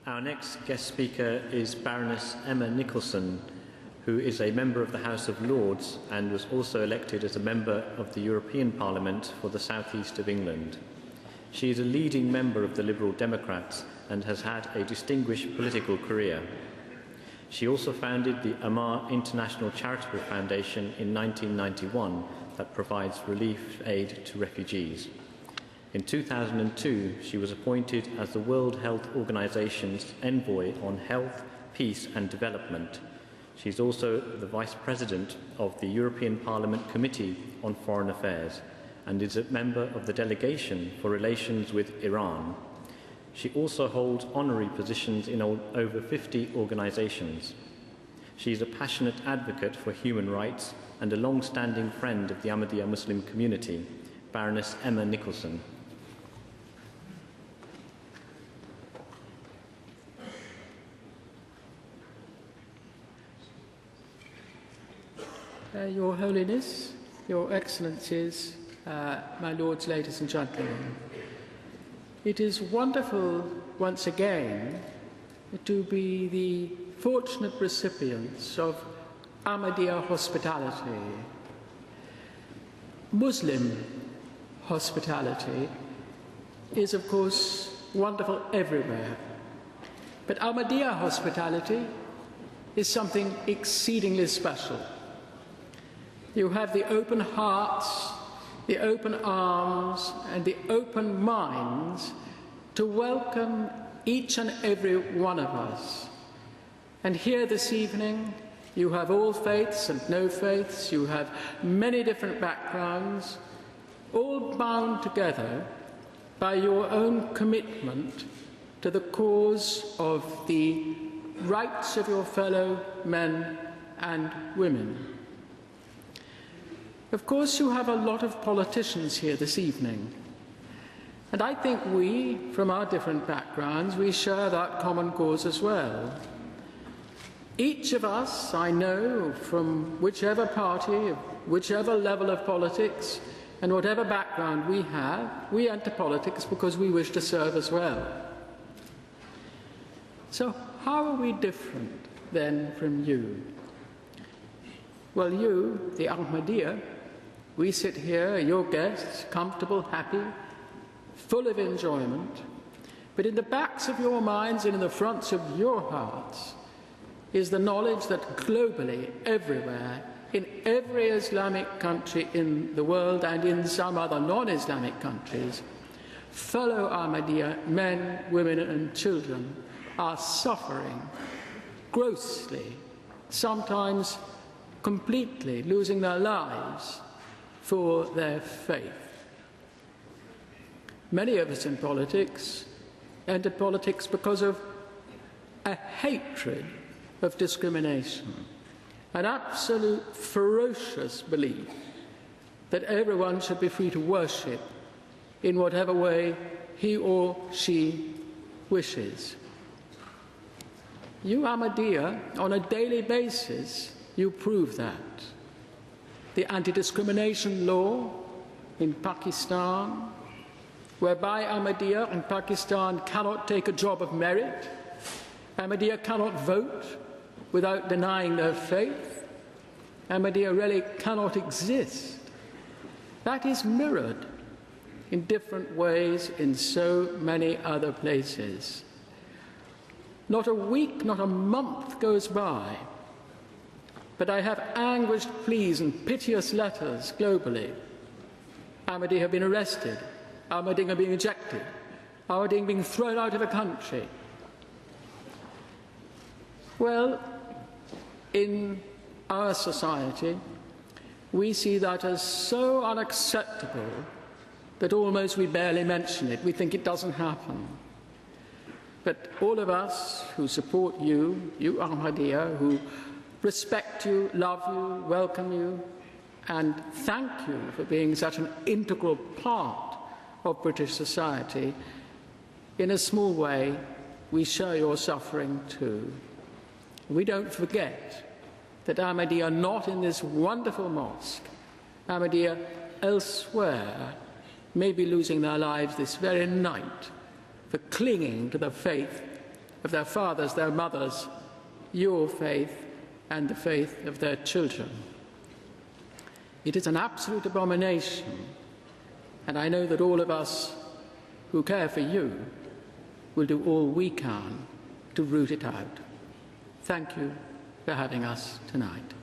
Our next guest speaker is Baroness Nicholson, who is a member of the House of Lords and was also elected as a member of the European Parliament for the South East of England. She is a leading member of the Liberal Democrats and has had a distinguished political career. She also founded the Ahmad International Charitable Foundation in 1991 that provides relief aid to refugees. In 2002, she was appointed as the World Health Organization's Envoy on Health, Peace and Development. She is also the Vice President of the European Parliament Committee on Foreign Affairs and is a member of the Delegation for Relations with Iran. She also holds honorary positions in over 50 organizations. She is a passionate advocate for human rights and a long-standing friend of the Ahmadiyya Muslim community, Baroness Nicholson. Your Holiness, Your Excellencies, my Lords, ladies and gentlemen, it is wonderful once again to be the fortunate recipients of Ahmadiyya hospitality. Muslim hospitality is, of course, wonderful everywhere, but Ahmadiyya hospitality is something exceedingly special. You have the open hearts, the open arms, and the open minds to welcome each and every one of us. And here this evening, you have all faiths and no faiths, you have many different backgrounds, all bound together by your own commitment to the cause of the rights of your fellow men and women. Of course, you have a lot of politicians here this evening, and I think we, from our different backgrounds, we share that common cause as well. Each of us, I know, from whichever party, whichever level of politics, and whatever background we have, we enter politics because we wish to serve as well. So how are we different, then, from you? Well, you, the Ahmadiyya, we sit here, your guests, comfortable, happy, full of enjoyment, but in the backs of your minds and in the fronts of your hearts is the knowledge that globally, everywhere, in every Islamic country in the world and in some other non-Islamic countries, fellow Ahmadiyya men, women and children are suffering grossly, sometimes completely losing their lives for their faith. Many of us in politics enter politics because of a hatred of discrimination, an absolute ferocious belief that everyone should be free to worship in whatever way he or she wishes. You Ahmadiyya, on a daily basis, you prove that. The anti-discrimination law in Pakistan, whereby Ahmadiyya in Pakistan cannot take a job of merit, Ahmadiyya cannot vote without denying their faith, Ahmadiyya really cannot exist. That is mirrored in different ways in so many other places. Not a week, not a month goes by, but I have anguished pleas and piteous letters globally. Ahmadiyya have been arrested, Ahmadiyya being ejected, Ahmadiyya being thrown out of a country. Well, in our society, we see that as so unacceptable that almost we barely mention it. We think it doesn't happen. But all of us who support you, you Ahmadiyya, who respect you, love you, welcome you, and thank you for being such an integral part of British society, in a small way, we share your suffering too. We don't forget that Ahmadiyya are not in this wonderful mosque. Ahmadiyya elsewhere may be losing their lives this very night for clinging to the faith of their fathers, their mothers, your faith and the faith of their children. It is an absolute abomination, and I know that all of us who care for you will do all we can to root it out. Thank you for having us tonight.